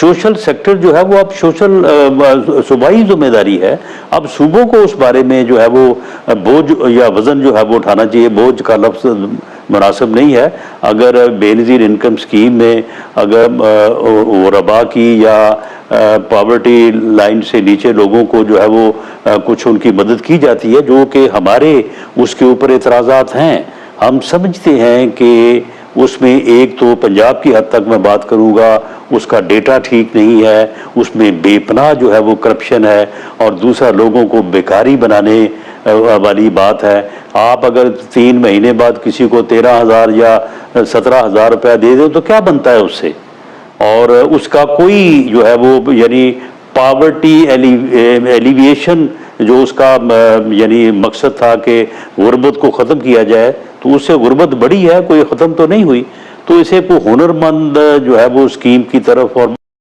Social sector जो है वो अब सोशल सूबाई जिम्मेदारी है। अब सूबों को उस बारे में जो है वो बोझ या वज़न जो है वो उठाना चाहिए। बोझ का लफ्ज़ मुनासिब नहीं है। अगर बेनज़ीर इनकम स्कीम में अगर ग़ुरबा की या पॉवर्टी लाइन से नीचे लोगों को जो है वो कुछ उनकी मदद की जाती है, जो कि हमारे उसके ऊपर एतराज़ात हैं। हम समझते हैं कि उसमें एक तो पंजाब की हद तक मैं बात करूँगा, उसका डेटा ठीक नहीं है, उसमें बेपनाह जो है वो करप्शन है, और दूसरा लोगों को बेकारी बनाने वाली बात है। आप अगर 3 महीने बाद किसी को 13,000 या 17,000 रुपया दे दो तो क्या बनता है उससे, और उसका कोई जो है वो यानी पावर्टी एलिविएशन जो उसका यानी मकसद था कि गुर्बत को ख़त्म किया जाए, तो उससे गुर्बत बढ़ी है, कोई ख़त्म तो नहीं हुई। तो इसे कोई हुनरमंद जो है वो स्कीम की तरफ और